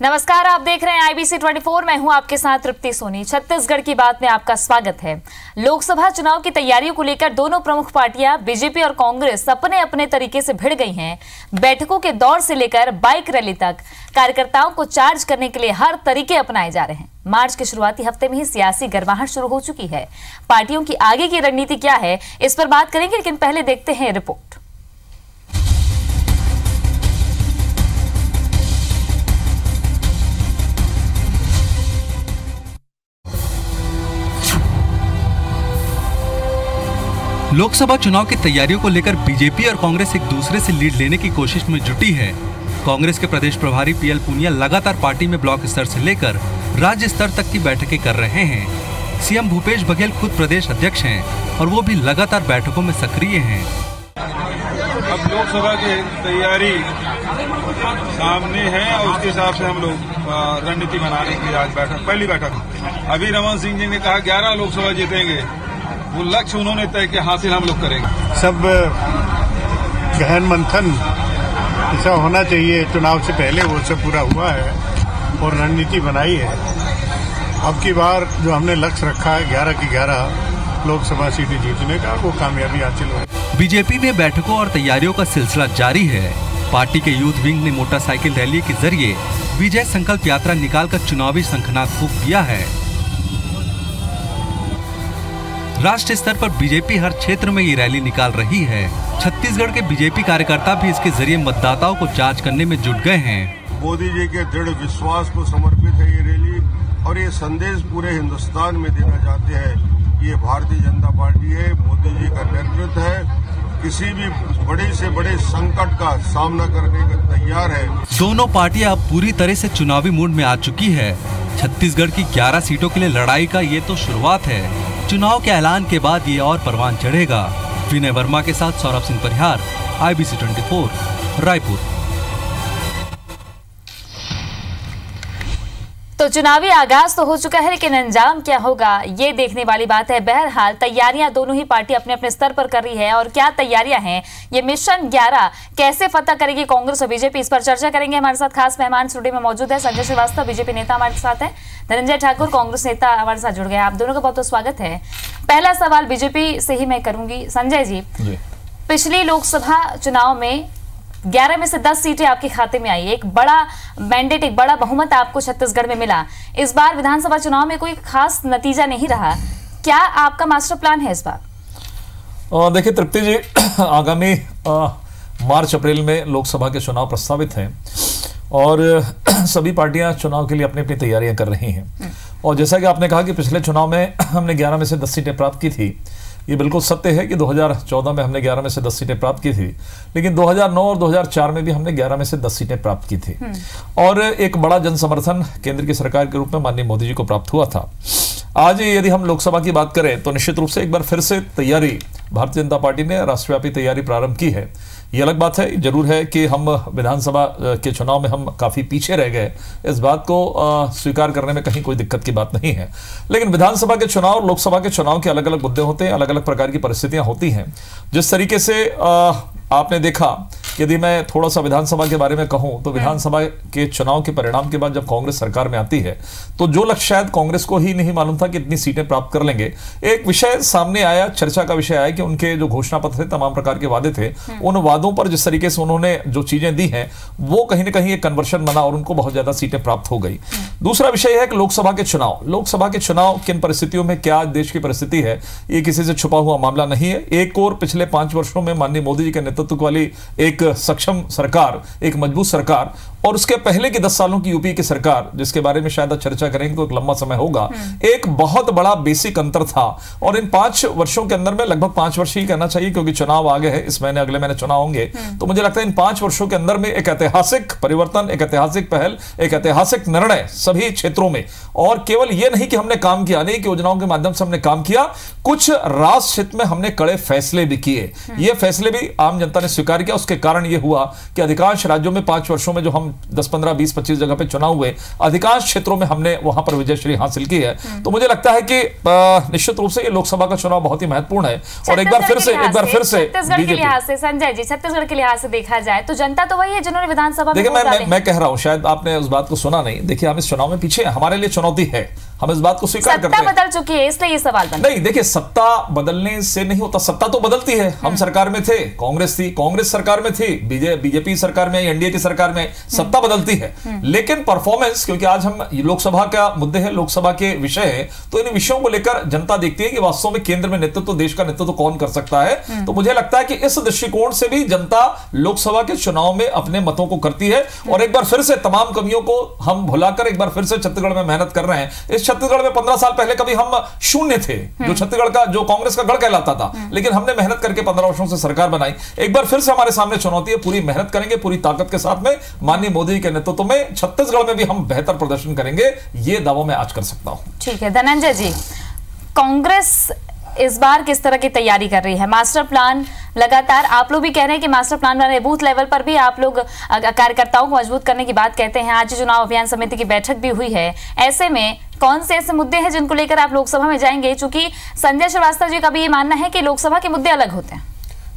नमस्कार, आप देख रहे हैं IBC 24। मैं हूं आपके साथ तृप्ति सोनी। छत्तीसगढ़ की बात में आपका स्वागत है। लोकसभा चुनाव की तैयारियों को लेकर दोनों प्रमुख पार्टियां बीजेपी और कांग्रेस अपने अपने तरीके से भिड़ गई हैं। बैठकों के दौर से लेकर बाइक रैली तक कार्यकर्ताओं को चार्ज करने के लिए हर तरीके अपनाए जा रहे हैं। मार्च के शुरुआती हफ्ते में ही सियासी गर्माहट शुरू हो चुकी है। पार्टियों की आगे की रणनीति क्या है, इस पर बात करेंगे, लेकिन पहले देखते हैं रिपोर्ट। लोकसभा चुनाव की तैयारियों को लेकर बीजेपी और कांग्रेस एक दूसरे से लीड लेने की कोशिश में जुटी है। कांग्रेस के प्रदेश प्रभारी PL पूनिया लगातार पार्टी में ब्लॉक स्तर से लेकर राज्य स्तर तक की बैठकें कर रहे हैं। सीएम भूपेश बघेल खुद प्रदेश अध्यक्ष हैं और वो भी लगातार बैठकों में सक्रिय हैं। अब लोकसभा की तैयारी सामने है और उसके हिसाब से हम लोग रणनीति बनाने की आज पहली बैठक। अभी रमन सिंह जी ने कहा 11 लोकसभा जीतेंगे, वो लक्ष्य उन्होंने तय किया, हासिल हम लोग करेंगे। सब गहन मंथन ऐसा होना चाहिए चुनाव से पहले, वो सब पूरा हुआ है और रणनीति बनाई है। अब की बार जो हमने लक्ष्य रखा है 11 की 11 लोकसभा सीटें जीतने का, वो कामयाबी हासिल हो। बीजेपी में बैठकों और तैयारियों का सिलसिला जारी है। पार्टी के यूथ विंग ने मोटरसाइकिल रैली के जरिए विजय संकल्प यात्रा निकालकर चुनावी शंखनाद फूंक दिया है। राष्ट्रीय स्तर पर बीजेपी हर क्षेत्र में ये रैली निकाल रही है। छत्तीसगढ़ के बीजेपी कार्यकर्ता भी इसके जरिए मतदाताओं को जांच करने में जुट गए हैं। मोदी जी के दृढ़ विश्वास को समर्पित है ये रैली और ये संदेश पूरे हिंदुस्तान में देना चाहते हैं। ये भारतीय जनता पार्टी है, मोदी जी का नेतृत्व है, किसी भी बड़े से बड़े संकट का सामना करने का तैयार है। दोनों पार्टियां अब पूरी तरह से चुनावी मूड में आ चुकी है। छत्तीसगढ़ की 11 सीटों के लिए लड़ाई का ये तो शुरुआत है। चुनाव के ऐलान के बाद ये और परवान चढ़ेगा। विनय वर्मा के साथ सौरभ सिंह परिहार, IBC 24, रायपुर। तो चुनावी आगाज तो हो चुका है, लेकिन अंजाम क्या होगा ये देखने वाली बात है। बहरहाल तैयारियां दोनों ही पार्टी अपने अपने स्तर पर कर रही है। और क्या तैयारियां हैं, ये मिशन 11 कैसे फतह करेगी कांग्रेस और बीजेपी, इस पर चर्चा करेंगे। हमारे साथ खास मेहमान स्टूडियो में मौजूद है। संजय श्रीवास्तव बीजेपी नेता हमारे साथ है, धनंजय ठाकुर कांग्रेस नेता हमारे साथ जुड़ गए। आप दोनों का बहुत बहुत स्वागत है। पहला सवाल बीजेपी से ही मैं करूंगी। संजय जी, पिछली लोकसभा चुनाव में 11 में से 10 सीटें आपके खाते में आई। एक बड़ा मैंडेट, एक बड़ा बहुमत आपको छत्तीसगढ़ में मिला। इस बार विधानसभा चुनाव में कोई खास नतीजा नहीं रहा। क्या आपका मास्टर प्लान है इस बार? देखिए तृप्ति जी, आगामी मार्च अप्रैल में लोकसभा के चुनाव प्रस्तावित हैं और सभी पार्टियां चुनाव के लिए अपनी अपनी तैयारियां कर रही हैं। और जैसा कि आपने कहा कि पिछले चुनाव में हमने 11 में से 10 सीटें प्राप्त की थी, ये बिल्कुल सत्य है कि 2014 में हमने 11 में से 10 सीटें प्राप्त की थी, लेकिन 2009 और 2004 में भी हमने 11 में से 10 सीटें प्राप्त की थी। और एक बड़ा जन समर्थन केंद्र की सरकार के रूप में माननीय मोदी जी को प्राप्त हुआ था। आज यदि हम लोकसभा की बात करें तो निश्चित रूप से एक बार फिर से तैयारी भारतीय जनता पार्टी ने राष्ट्रव्यापी तैयारी प्रारंभ की है। ये अलग बात है, जरूर है कि हम विधानसभा के चुनाव में हम काफी पीछे रह गए, इस बात को स्वीकार करने में कहीं कोई दिक्कत की बात नहीं है। लेकिन विधानसभा के चुनाव और लोकसभा के चुनाव के अलग अलग मुद्दे होते हैं, अलग अलग प्रकार की परिस्थितियां होती हैं। जिस तरीके से आपने देखा, यदि मैं थोड़ा सा विधानसभा के बारे में कहूं तो विधानसभा के चुनाव के परिणाम के बाद जब कांग्रेस सरकार में आती है तो जो लक्ष्य शायद कांग्रेस को ही नहीं मालूम था कि इतनी सीटें प्राप्त कर लेंगे, एक विषय सामने आया, चर्चा का विषय आया कि उनके जो घोषणा पत्र थे, तमाम प्रकार के वादे थे, उन वादों पर जिस तरीके से उन्होंने जो चीजें दी हैं वो कहीं ना कहीं एक कन्वर्शन बना और उनको बहुत ज्यादा सीटें प्राप्त हो गई। दूसरा विषय है कि लोकसभा के चुनाव किन परिस्थितियों में क्या देश की परिस्थिति है, ये किसी से छुपा हुआ मामला नहीं है। एक और पिछले 5 वर्षों में माननीय मोदी जी के नेतृत्व वाली एक सक्षम सरकार, एक मजबूत सरकार, और उसके पहले की 10 सालों की यूपी की सरकार, जिसके बारे में शायद चर्चा करेंगे तो एक लंबा समय होगा, एक बहुत बड़ा बेसिक अंतर था। और इन 5 वर्षों के अंदर में, लगभग 5 वर्ष ही कहना चाहिए क्योंकि चुनाव आगे है, इस महीने अगले महीने चुनाव होंगे, तो मुझे लगता है इन 5 वर्षों के अंदर में एक ऐतिहासिक परिवर्तन, एक ऐतिहासिक पहल, एक ऐतिहासिक निर्णय सभी क्षेत्रों में। और केवल ये नहीं कि हमने काम किया, अनेक योजनाओं के माध्यम से हमने काम किया, कुछ राष्ट्र हित में हमने कड़े फैसले भी किए। ये फैसले भी आम जनता ने स्वीकार किया। उसके कारण कारण यह हुआ कि अधिकांश राज्यों में 5 वर्षों में जो हम 10, 15, 20, 25 जगह पे चुनाव हुए, अधिकांश क्षेत्रों में हमने वहां पर विजयश्री हासिल की है। तो मुझे लगता है कि निश्चित रूप से ये लोकसभा का चुनाव बहुत ही महत्वपूर्ण है। और एक बार फिर से छत्तीसगढ़ के लिहाज से, संजय जी, छत्तीसगढ़ के लिहाज से देखा जाए तो जनता तो वही है जिन्होंने विधानसभा में वोट डाले। मैं कह रहा हूं, शायद आपने उस बात को सुना नहीं। देखिए, हम इस चुनाव में पीछे, हमारे लिए चुनौती है, हम इस बात को स्वीकार करते हैं। सत्ता बदल चुकी है, इसलिए ये सवाल बनता है। नहीं, देखिए, सत्ता बदलने से नहीं होता, सत्ता तो बदलती है। हम सरकार में थे, कांग्रेस थी, कांग्रेस सरकार में थी, बीजेपी सरकार में, एनडीए की सरकार में, सत्ता बदलती है। लेकिन परफॉर्मेंस, क्योंकि आज हम लोकसभा का मुद्दे है, लोकसभा के विषय है, तो इन विषयों को लेकर जनता देखती है कि वास्तव में केंद्र में नेतृत्व, देश का नेतृत्व कौन कर सकता है। तो मुझे लगता है कि इस दृष्टिकोण से भी जनता लोकसभा के चुनाव में अपने मतों को करती है। और एक बार फिर से तमाम कमियों को हम भुलाकर एक बार फिर से छत्तीसगढ़ में मेहनत कर रहे हैं। इस छत्तीसगढ़ में 15 साल पहले कभी हम शून्य थे, जो छत्तीसगढ़ का, जो कांग्रेस का गढ़ कहलाता था, लेकिन हमने मेहनत करके 15 वर्षों से सरकार बनाई। एक बार फिर से हमारे सामने चुनौती है, पूरी मेहनत करेंगे, पूरी ताकत के साथ में माननीय मोदी जी के नेतृत्व में छत्तीसगढ़ में भी हम बेहतर प्रदर्शन करेंगे, ये दावा मैं आज कर सकता हूं। ठीक है धनंजय जी, कांग्रेस इस बार किस तरह की तैयारी कर रही है? मास्टर प्लान लगातार आप लोग भी कह रहे हैं कि मास्टर प्लान बना रहे, बूथ लेवल पर भी आप लोग कार्यकर्ताओं को मजबूत करने की बात कहते हैं। आज चुनाव अभियान समिति की बैठक भी हुई है। ऐसे में कौन से ऐसे मुद्दे हैं जिनको लेकर आप लोकसभा में जाएंगे? चूंकि संजय श्रीवास्तव जी का भी ये मानना है कि लोकसभा के मुद्दे अलग होते हैं।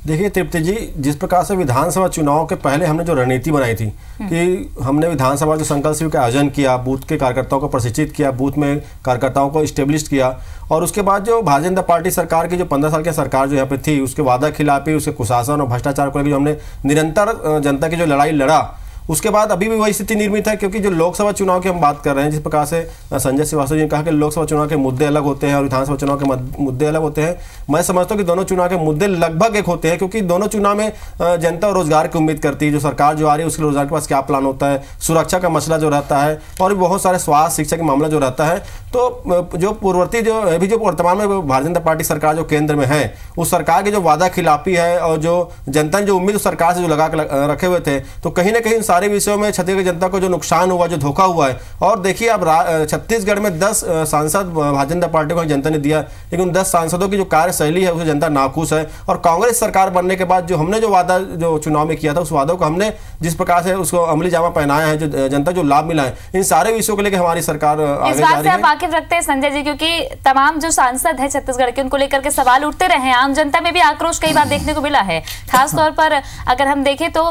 देखिए तृप्ति जी, जिस प्रकार से विधानसभा चुनाव के पहले हमने जो रणनीति बनाई थी कि हमने विधानसभा जो संकल्प शिविर का आयोजन किया, बूथ के कार्यकर्ताओं को प्रशिक्षित किया, बूथ में कार्यकर्ताओं को स्टेब्लिश किया, और उसके बाद जो भारतीय जनता पार्टी सरकार की जो 15 साल की सरकार जो यहाँ पे थी, उसके वादा खिलाफी, उसके कुशासन और भ्रष्टाचार को लेकर जो हमने निरंतर जनता की जो लड़ाई लड़ा, उसके बाद अभी भी वही स्थिति निर्मित है। क्योंकि जो लोकसभा चुनाव की हम बात कर रहे हैं, जिस प्रकार से संजय श्रीवास्तव जी ने कहा कि लोकसभा चुनाव के मुद्दे अलग होते हैं और विधानसभा चुनाव के मुद्दे अलग होते हैं, मैं समझता हूँ कि दोनों चुनाव के मुद्दे लगभग एक होते हैं। क्योंकि दोनों चुनाव में जनता रोजगार की उम्मीद करती है, जो सरकार जो आ रही है उसके रोजगार के पास क्या प्लान होता है, सुरक्षा का मसला जो रहता है, और भी बहुत सारे स्वास्थ्य शिक्षा का मामला जो रहता है। तो जो पूर्ववर्ती जो अभी जो वर्तमान में भारतीय जनता पार्टी सरकार जो केंद्र में है, उस सरकार की जो वादा खिलाफी है और जो जनता ने जो उम्मीद उस सरकार से जो लगा के रखे हुए थे, तो कहीं ना कहीं इन सारे विषयों में छत्तीसगढ़ की जनता को जो नुकसान हुआ, जो धोखा हुआ है। और देखिए, अब छत्तीसगढ़ में 10 सांसद भारतीय जनता पार्टी को जनता ने दिया, लेकिन 10 सांसदों की जो कार्यशैली है उसे जनता नाखुश है। और कांग्रेस सरकार बनने के बाद जो हमने जो वादा जो चुनाव में किया था, उस वादों को हमने जिस प्रकार से उसको अमली जामा पहनाया है, जो जनता जो लाभ मिला है, इन सारे विषयों को लेकर हमारी सरकार आगे जा रही है। वाकिफ रखते हैं संजय जी, क्योंकि तमाम जो सांसद है छत्तीसगढ़ के, उनको लेकर के सवाल उठते रहे हैं। आम जनता में भी आक्रोश कई बार देखने को मिला है। खासतौर पर अगर हम देखें तो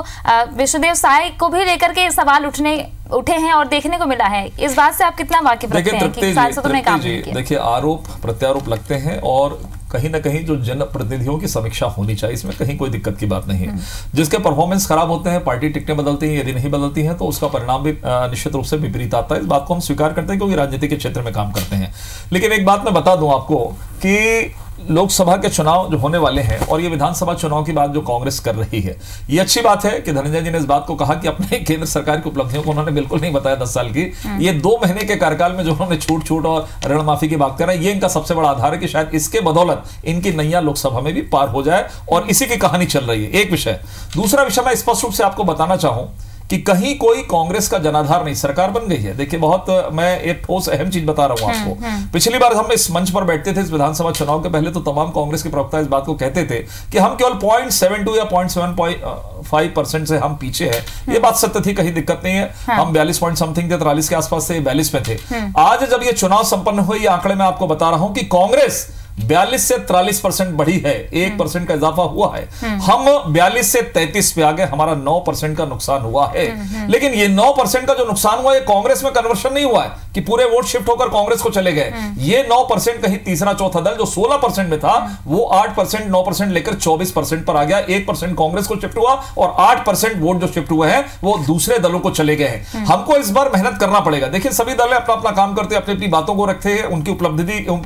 विष्णुदेव साय को भी लेकर के सवाल उठे हैं और देखने को मिला है। इस बात से आप कितना वाकिफ रखते हैं कि सांसदों ने काम किया? देखिए, आरोप प्रत्यारोप लगते हैं और कहीं ना कहीं जो जनप्रतिनिधियों की समीक्षा होनी चाहिए, इसमें कहीं कोई दिक्कत की बात नहीं है। जिसके परफॉर्मेंस खराब होते हैं, पार्टी टिकटें बदलती हैं, यदि नहीं बदलती हैं तो उसका परिणाम भी निश्चित रूप से विपरीत आता है। इस बात को हम स्वीकार करते हैं क्योंकि राजनीति के क्षेत्र में काम करते हैं। लेकिन एक बात मैं बता दूं आपको कि लोकसभा के चुनाव जो होने वाले हैं और ये विधानसभा चुनाव की बात जो कांग्रेस कर रही है, ये अच्छी बात है कि धनंजय जी ने इस बात को कहा कि अपने केंद्र सरकार की उपलब्धियों को उन्होंने बिल्कुल नहीं बताया 10 साल की। ये 2 महीने के कार्यकाल में जो उन्होंने छूट और ऋण माफी की बात कर रहे हैं, ये इनका सबसे बड़ा आधार है कि शायद इसके बदौलत इनकी नैया लोकसभा में भी पार हो जाए, और इसी की कहानी चल रही है। एक विषय। दूसरा विषय मैं स्पष्ट रूप से आपको बताना चाहूं कि कहीं कोई कांग्रेस का जनाधार नहीं, सरकार बन गई है। देखिए, बहुत मैं एक ठोस अहम चीज बता रहा हूं आपको। पिछली बार हम इस मंच पर बैठते थे इस विधानसभा चुनाव के पहले, तो तमाम कांग्रेस के प्रवक्ता इस बात को कहते थे कि हम केवल 0.72 या 0.75% से हम पीछे हैं। ये बात सत्य थी, कहीं दिक्कत नहीं है। हम 42 पॉइंट समथिंग थे, 43 के आसपास से 42 में थे। आज जब ये चुनाव संपन्न हुए, ये आंकड़े मैं आपको बता रहा हूं कि कांग्रेस 42 से 43% बढ़ी है, 1% का इजाफा हुआ है। हम 42 से 33 पे आ गए, हमारा 9% का नुकसान हुआ है। लेकिन ये 9% का जो नुकसान हुआ, ये कांग्रेस में कन्वर्शन नहीं हुआ है कि पूरे वोट शिफ्ट होकर कांग्रेस को चले गए। ये 9% कहीं तीसरा चौथा दल जो 16% में था, वो 8%, 9% लेकर 24% पर आ गया। 1% कांग्रेस को शिफ्ट हुआ और 8% वोट जो शिफ्ट हुए हैं वो दूसरे दलों को चले गए हैं। हमको इस बार मेहनत करना पड़ेगा। देखिए, सभी दल अपना अपना काम करते हैं, अपनी अपनी बातों को रखते हैं, उनकी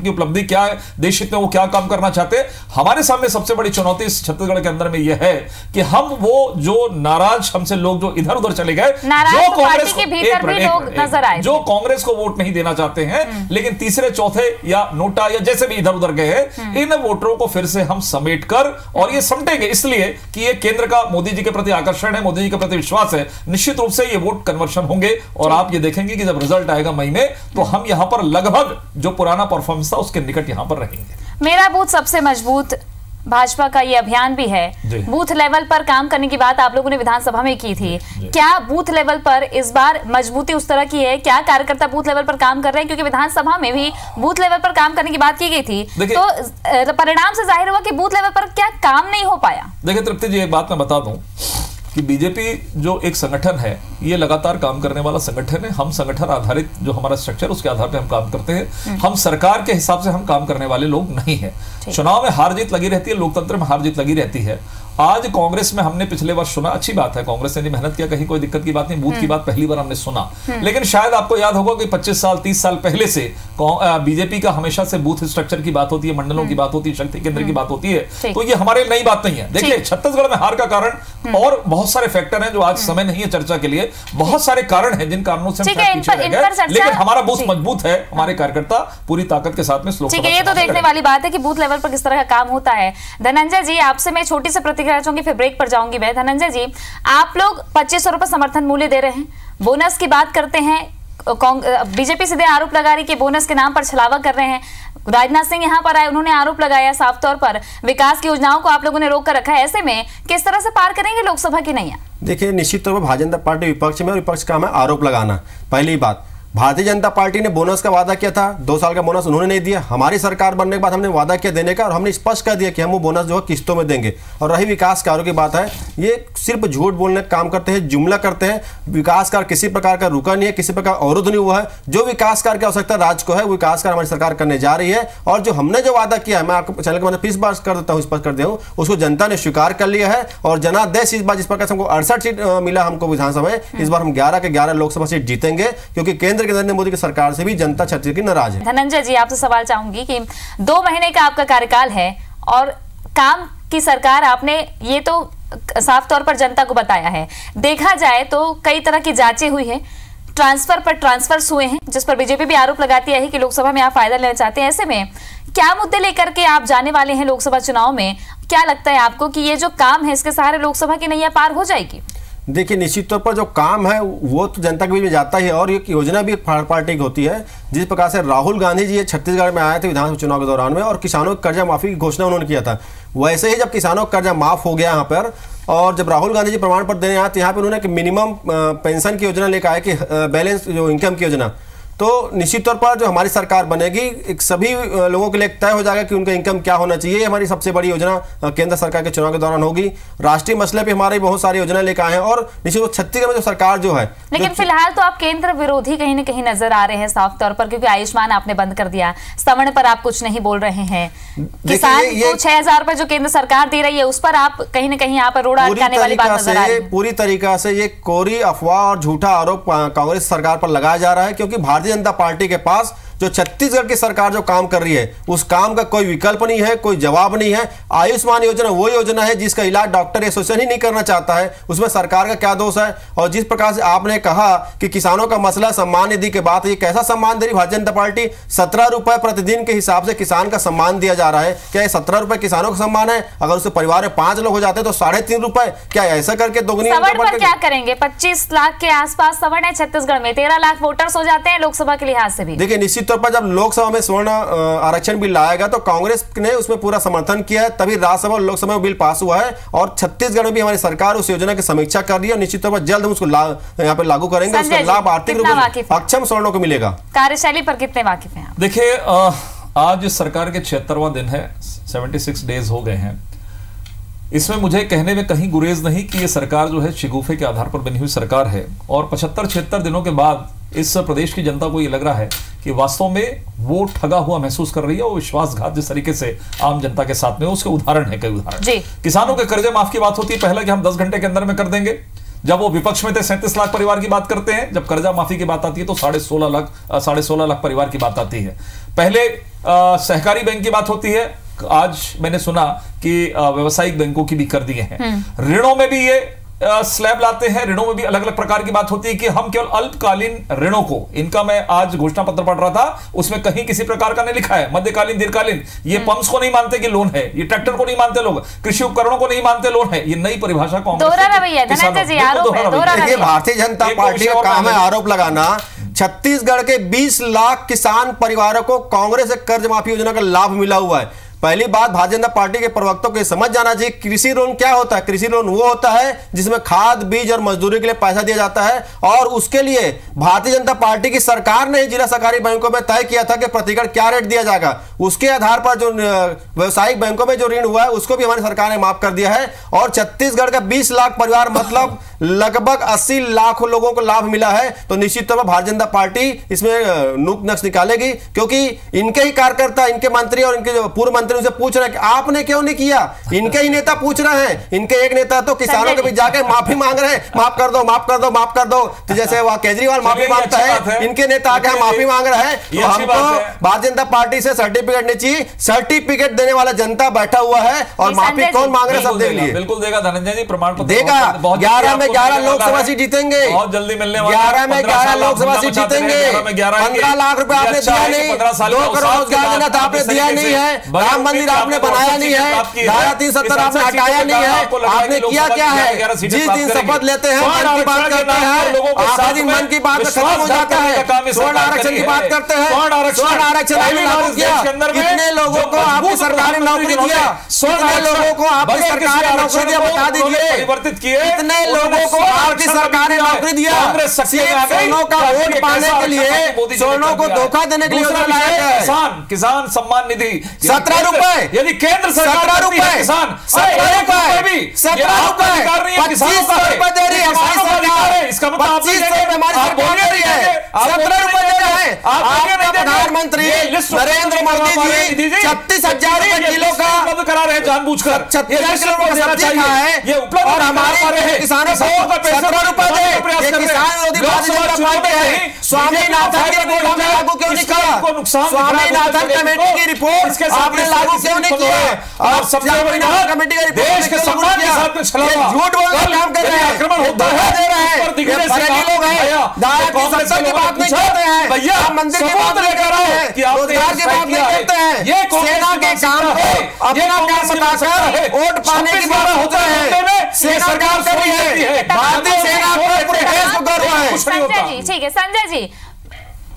उपलब्धि क्या है, देश में वो क्या काम करना चाहते हैं। हमारे सामने सबसे बड़ी चुनौती इस छत्तीसगढ़ के अंदर में यह है कि हम वो जो नाराज हमसे लोग जो इधर उधर चले गए, जो कांग्रेस के भीतर भी लोग नजर आए, जो कांग्रेस को वोट नहीं देना चाहते हैं, लेकिन तीसरे चौथे या नोटा या जैसे भी इधर उधर गए हैं, इन वोटरों को फिर से हम समेट कर, और ये समेटेंगे इसलिए कि ये केंद्र का मोदी जी के प्रति आकर्षण है, मोदी जी के प्रति विश्वास है। निश्चित रूप से ये वोट कन्वर्शन होंगे और आप ये देखेंगे कि जब रिजल्ट आएगा मई में, तो हम यहां पर लगभग जो पुराना परफॉर्मेंस था उसके निकट यहां पर रहेंगे। मेरा बूथ सबसे मजबूत भाजपा का ये अभियान भी है। बूथ लेवल पर काम करने की बात आप लोगों ने विधानसभा में की थी, क्या बूथ लेवल पर इस बार मजबूती उस तरह की है? क्या कार्यकर्ता बूथ लेवल पर काम कर रहे हैं? क्योंकि विधानसभा में भी बूथ लेवल पर काम करने की बात की गई थी, तो परिणाम से जाहिर हुआ कि बूथ लेवल पर क्या काम नहीं हो पाया। देखिए तृप्ति जी, एक बात मैं बता दूं कि बीजेपी जो एक संगठन है, ये लगातार काम करने वाला संगठन है। हम संगठन आधारित जो हमारा स्ट्रक्चर, उसके आधार पे हम काम करते हैं। हम सरकार के हिसाब से हम काम करने वाले लोग नहीं है। चुनाव में हार जीत लगी रहती है, लोकतंत्र में हार जीत लगी रहती है। आज कांग्रेस में हमने पिछले वर्ष सुना, अच्छी बात है, कांग्रेस ने मेहनत किया, कहीं कोई दिक्कत की बात नहीं। बूथ की बात पहली बार हमने सुना, लेकिन शायद आपको याद होगा कि 25 साल 30 साल पहले से बीजेपी का हमेशा से बूथ स्ट्रक्चर की बात होती है, मंडलों की बात होती है, शक्ति केंद्र की बात होती है। तो ये हमारे नई बात नहीं है। देखिए छत्तीसगढ़ में हार का कारण और बहुत सारे फैक्टर हैं जो आज समय नहीं है चर्चा के लिए। बहुत सारे कारण हैं जिन कारणों से हम पीछे रह गए, लेकिन हमारा बूथ मजबूत है, हमारे कार्यकर्ता पूरी ताकत के साथ में स्लोक। ठीक है, ये तो देखने वाली बात है कि बूथ लेवल पर किस तरह का काम होता है। धनंजय जी, आपसे मैं छोटी सी प्रतिक्रिया चाहूंगी, फिर ब्रेक पर जाऊंगी मैं। धनंजय जी, आप लोग 2500 रुपए समर्थन मूल्य दे रहे हैं, बोनस की बात करते हैं, बीजेपी सीधे आरोप लगा रही कि बोनस के नाम पर छलावा कर रहे हैं। राजनाथ सिंह यहां पर आए, उन्होंने आरोप लगाया साफ तौर पर विकास की योजनाओं को आप लोगों ने रोक कर रखा है। ऐसे में किस तरह से पार करेंगे लोकसभा की नैया? देखिए निश्चित तौर पर भारतीय जनता पार्टी विपक्ष में, और विपक्ष का काम है आरोप लगाना। पहली बात, भारतीय जनता पार्टी ने बोनस का वादा किया था, 2 साल का बोनस उन्होंने नहीं दिया। हमारी सरकार बनने के बाद हमने वादा किया देने का, और हमने स्पष्ट कर दिया कि हम वो बोनस जो है किस्तों में देंगे। और रही विकास कार्यों की बात है, ये सिर्फ झूठ बोलने का काम करते हैं, जुमला करते हैं। विकास कार्य किसी प्रकार का रुका नहीं है, किसी प्रकार अवरुद्ध नहीं हुआ है। जो विकास कार्य की आवश्यकता राज्य को है, वो विकास कार्य हमारी सरकार करने जा रही है। और जो हमने जो वादा किया है, मैं आपको चैनल के माध्यम से इस बार कर देता हूँ, स्पष्ट कर दिया हूँ, उसको जनता ने स्वीकार कर लिया है। और जनादेश इस बार जिस प्रकार से हमको 68 सीट मिला हमको विधानसभा में, इस बार हम 11 के 11 लोकसभा सीट जीतेंगे, क्योंकि केंद्र के नरेंद्र मोदी की सरकार से भी जनता छत्तीसगढ़ की नाराज है। धनंजय जी, आपसे सवाल चाहूंगी कि 2 महीने का आपका कार्यकाल है और काम की सरकार, आपने ये तो साफ तौर पर जनता को बताया है। देखा जाए तो कई तरह की जांचें हुई है, ट्रांसफर पर ट्रांसफर्स हुए हैं, जिस पर बीजेपी भी आरोप लगाती है कि लोकसभा में आप फायदा लेना चाहते हैं। ऐसे में क्या मुद्दे लेकर के आप जाने वाले हैं लोकसभा चुनाव में? क्या लगता है आपको कि ये जो काम है, इसके सहारे लोकसभा की नैया पार हो जाएगी? देखिए निश्चित तौर पर जो काम है वो तो जनता के बीच में जाता ही है, और ये योजना भी पार्टी की होती है। जिस प्रकार से राहुल गांधी जी छत्तीसगढ़ में आए थे विधानसभा चुनाव के दौरान में, और किसानों की कर्जा माफी की घोषणा उन्होंने किया था, वैसे ही जब किसानों का कर्जा माफ हो गया यहाँ पर, और जब राहुल गांधी जी प्रमाण पत्र देने आए तो यहाँ पे उन्होंने मिनिमम पेंशन की योजना लेकर आए कि बैलेंस जो इनकम की योजना, तो निश्चित तौर पर जो हमारी सरकार बनेगी, एक सभी लोगों के लिए तय हो जाएगा कि उनका इनकम क्या होना चाहिए। हमारी सबसे बड़ी योजना केंद्र सरकार के चुनाव के दौरान होगी। राष्ट्रीय मसले पे हमारे बहुत सारी योजना लेकर आए हैं, और निश्चित रूप छत्तीसगढ़ में जो सरकार जो है, लेकिन फिलहाल तो आप केंद्र विरोधी कहीं न कहीं नजर आ रहे हैं साफ तौर पर, क्योंकि आयुष्मान आपने बंद कर दिया, सवर्ण पर आप कुछ नहीं बोल रहे हैं, किसान को 6000 रुपए जो केंद्र सरकार दे रही है उस पर आप कहीं न कहीं यहाँ पर रोड़ा अटकाने वाली बात नजर आ रही है। पूरी तरीका से ये कोरी अफवाह और झूठा आरोप कांग्रेस सरकार पर लगाया जा रहा है, क्योंकि भारतीय जनता पार्टी के पास जो छत्तीसगढ़ की सरकार जो काम कर रही है, उस काम का कोई विकल्प नहीं है, कोई जवाब नहीं है। आयुष्मान योजना वो योजना है जिसका इलाज डॉक्टर एसोसिएशन ही नहीं करना चाहता है, उसमें सरकार का क्या दोष है? और जिस प्रकार से आपने कहा कि किसानों का मसला सम्मान निधि के बाद, ये कैसा सम्मान दे रही भारतीय जनता पार्टी? 17 रुपए प्रतिदिन के हिसाब से किसान का सम्मान दिया जा रहा है। क्या 17 रुपए किसानों का सम्मान है? अगर उसके परिवार में 5 लोग हो जाते हैं तो 3.5 रुपए, क्या ऐसा करके दोगुनी क्या करेंगे? 25 लाख के आसपास सवर्ण है छत्तीसगढ़ में, 13 लाख वोटर्स हो जाते हैं लोकसभा के लिहाज से भी। देखिए निश्चित तौर पर जब लोकसभा में स्वर्ण आरक्षण बिल लाएगा तो कांग्रेस ने उसमें पूरा समर्थन किया है, तभी राज्यसभा और लोकसभा में बिल पास हुआ है। और छत्तीसगढ़ में भी हमारी सरकार उस योजना की समीक्षा कर रही है, और निश्चित तौर पर जल्द हम उसको यहाँ पे लागू करेंगे। उसका लाभ आर्थिक रूप से अक्षम स्वर्णों को मिलेगा। कार्यशैली पर कितने वाकिफ हैं आप? देखिए आज सरकार के 76वां दिन है, 76 डेज हो गए हैं। इसमें मुझे कहने में कहीं गुरेज नहीं कि ये सरकार जो है शिगुफे के आधार पर बनी हुई सरकार है, और 75-76 दिनों के बाद इस प्रदेश की जनता को ये लग रहा है कि वास्तव में वो ठगा हुआ महसूस कर रही है, वो विश्वासघात जिस तरीके से आम जनता के साथ में, उसके उदाहरण है, कई उदाहरण। किसानों के कर्जे माफ की बात होती है पहले कि हम 10 घंटे के अंदर में कर देंगे, जब वो विपक्ष में थे 37 लाख परिवार की बात करते हैं, जब कर्जा माफी की बात आती है तो 16.5 लाख परिवार की बात आती है। पहले सहकारी बैंक की बात होती है, आज मैंने सुना कि व्यावसायिक बैंकों की भी कर दिए हैं। ऋणों में भी ये स्लैब लाते हैं, ऋणों में भी अलग अलग प्रकार की बात होती है कि हम केवल अल्पकालीन ऋणों को, इनका मैं आज घोषणा पत्र पढ़ रहा था, उसमें कहीं किसी प्रकार का नहीं लिखा है मध्यकालीन दीर्घकालीन। ये पंप्स को नहीं मानते कि लोन है, ये ट्रैक्टर को नहीं मानते लोग, कृषि उपकरणों को नहीं मानते लोन है। ये नई परिभाषा भारतीय जनता पार्टी का काम है आरोप लगाना। छत्तीसगढ़ के 20 लाख किसान परिवारों को कांग्रेस कर्ज माफी योजना का लाभ मिला हुआ है। पहली बात भारतीय जनता पार्टी के प्रवक्तों को समझ जाना चाहिए कृषि लोन क्या होता है। कृषि लोन वो होता है जिसमें खाद, बीज और मजदूरी के लिए पैसा दिया जाता है, और उसके लिए भारतीय जनता पार्टी की सरकार ने जिला सहकारी बैंकों में तय किया था कि प्रति एकड़ क्या रेट दिया जाएगा। उसके आधार पर जो व्यवसायिक बैंकों में जो ऋण हुआ है उसको भी हमारी सरकार ने माफ कर दिया है, और छत्तीसगढ़ का 20 लाख परिवार मतलब लगभग 80 लाख लोगों को लाभ मिला है। तो निश्चित तौर पर भारतीय जनता पार्टी इसमें नुक नक्श निकालेगी, क्योंकि इनके ही कार्यकर्ता, इनके मंत्री और इनके जो पूर्व मंत्री उनसे पूछ रहे हैं कि आपने क्यों नहीं किया। इनके ही नेता पूछ रहे हैं। इनके एक नेता तो किसानों के बीच जाके माफी मांग रहे हैं, माफ कर दो, माफ कर दो, माफ कर दो। तो जैसे वह केजरीवाल माफी मांगता है, इनके नेता आके माफी मांग रहे हैं। तो हमको भारतीय जनता पार्टी से सर्टिफिकेट नहीं चाहिए, सर्टिफिकेट देने वाला जनता बैठा हुआ है, और माफी कौन मांग रहे हैं सब देख लिए। बिल्कुल देगा धनंजय जी, प्रमाण पत्र देगा। 11 में 11 लोकसभा सीट जीतेंगे, बहुत जल्दी मिलने वाला 11 में 11 लोकसभा सीट जीतेंगे। 15 लाख रुपए आपने दिया नहीं, 2 करोड़ रोजगार देना था आपने दिया नहीं है, राम मंदिर आपने बनाया नहीं है, धारा 370 आपने हटाया नहीं है, आपने किया क्या है। जिस दिन शपथ लेते हैं मन की बात करते हैं, आखिरी दिन मन की बात खत्म हो जाता है। स्वर्ण आरक्षण की बात करते हैं, स्वर्ण आरक्षण आपने लागू किया, कितने लोगों को आपकी सरकार ने नौकरी दिया, कितने लोगों को आपकी सरकार ने नौकरी दिया बता दीजिए। परिवर्तित किए, कितने लोगों को आपकी सरकार ने नौकरी दिया। सोनों का वोट पाने के लिए, सोनों को धोखा देने के लिए किसान सम्मान निधि 17 रुपए, यदि केंद्र सरकार 17 रुपए, किसान 17 रुपए भी 17 रुपए, 25 रुपए दे रही है हमारी सरकार। इसका मतलब 25 रुपए हमारी सरकार दे रही है, 17 रुपए दे रहे हैं। आपका प्रधानमंत्री नरेंद्र मोदी जी 36,000 रुपए किलो का उपलब्ध करा रहे हैं जानबूझकर। 36 किलो का सब्जी खा है, ये उपलब्ध और हमारे किसानों को 17 रुपए दे। ये किसान विरोधी भारतीय जनता पार्टी है। स्वामीनाथन की रिपोर्ट हमने लागू क्यों नहीं किया? स्वामीनाथन कमेटी की रिपोर्ट आपने लागू क्यों नहीं किया? और सबसे बड़ी बात, कमेटी की रिपोर्ट देश के सम्मान के साथ में छलावा, झूठ बोलने का काम कर रहे हैं, आक्रमण होता है, दे रहे हैं, ये फरेबी लोग हैं, धारा 370 की बात नहीं करते हैं, राम मंदिर की बात नहीं करते हैं, रोजगार की बात नहीं करते हैं। ये सेना के काम को अपना काम बताकर वोट पाने की बात होता है। सेना काम कर रही है, भारतीय सेना पर पूरे देश को गर्व है। संजय जी, ठीक है संजय जी,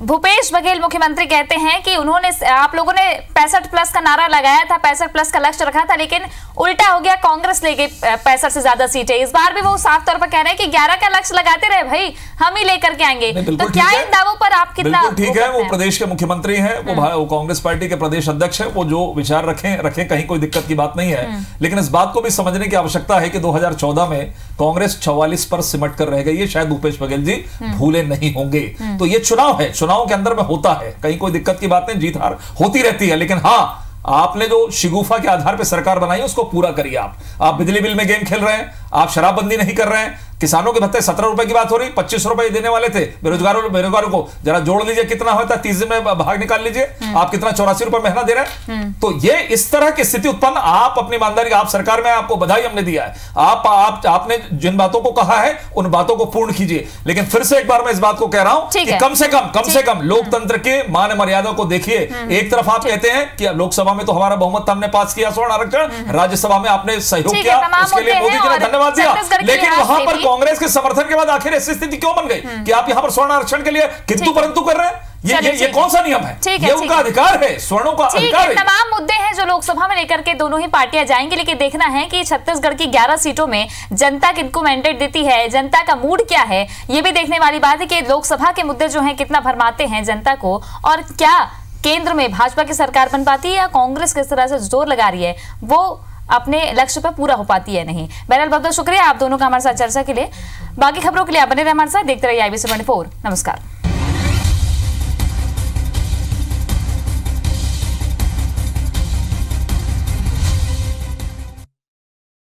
भूपेश बघेल मुख्यमंत्री कहते हैं कि उन्होंने, आप लोगों ने 65+ का नारा लगाया था, 65+ का लक्ष्य रखा था, लेकिन उल्टा हो गया, कांग्रेस ले गई 65 से ज्यादा सीटें। इस बार भी वो साफ तौर पर कह रहे हैं कि 11 का लक्ष्य लगाते रहे भाई, हम ही लेकर के आएंगे। तो क्या इन दावों पर आप कितना? ठीक है, वो प्रदेश के मुख्यमंत्री हैं, वो कांग्रेस पार्टी के प्रदेश अध्यक्ष है, वो जो विचार रखें कहीं कोई दिक्कत की बात नहीं है। लेकिन इस बात को भी समझने की आवश्यकता है कि 2014 में कांग्रेस 44 पर सिमट कर रह गई, ये शायद भूपेश बघेल जी भूले नहीं होंगे। तो ये चुनाव है, चुनाव के अंदर में होता है, कहीं कोई दिक्कत की बात नहीं, जीत हार होती रहती है। लेकिन हाँ, आपने जो शिगुफा के आधार पर सरकार बनाई है उसको पूरा करिए। आप बिजली बिल में गेम खेल रहे हैं, आप शराबबंदी नहीं कर रहे हैं, किसानों के भत्ते 17 रुपए की बात हो रही, 25 रुपए देने वाले थे बेरोजगारों को, जरा जोड़ लीजिए कितना होता है, 30 में भाग निकाल लीजिए, आप कितना 84 रुपए महीना दे रहे हैं। तो ये इस तरह की स्थिति उत्पन्न, आप अपनी ईमानदारी, आप सरकार में, आपको बधाई हमने दिया है, आपने जिन बातों को कहा है उन बातों को पूर्ण कीजिए। लेकिन फिर से एक बार मैं इस बात को कह रहा हूं कि कम से कम लोकतंत्र के मान मर्यादा को देखिए। एक तरफ आप कहते हैं कि लोकसभा में तो हमारा बहुमत हमने पास किया स्वर्ण आरक्षण, राज्यसभा में आपने सहयोग किया, उसके लिए मोदी जी ने धन्यवाद दिया, लेकिन वहां पर कांग्रेस के समर्थन के बाद आखिर ऐसी स्थिति क्यों बन गई कि आप यहां पर स्वर्ण आरक्षण के लिए किंतु परंतु कर रहे हैं? ये कौन सा नियम है? ये उनका अधिकार है, स्वर्णों का अधिकार है। तमाम मुद्दे हैं जो लोकसभा में लेकर के दोनों ही पार्टियां जाएंगी, लेकिन देखना है कि छत्तीसगढ़ की 11 सीटों में जनता किनको मैंडेट देती है, जनता का मूड क्या है, ये भी देखने वाली बात है कि लोकसभा के मुद्दे जो हैं कितना भरमाते हैं जनता को, और क्या केंद्र में भाजपा की सरकार बन पाती है या कांग्रेस किस तरह से जोर लगा रही है, वो अपने लक्ष्य पर पूरा हो पाती है नहीं। बहरहाल बहुत बहुत शुक्रिया आप दोनों का हमारे साथ चर्चा के लिए। बाकी खबरों के लिए आप बने रहे हमारे साथ, देखते रहिए IBC 24। नमस्कार।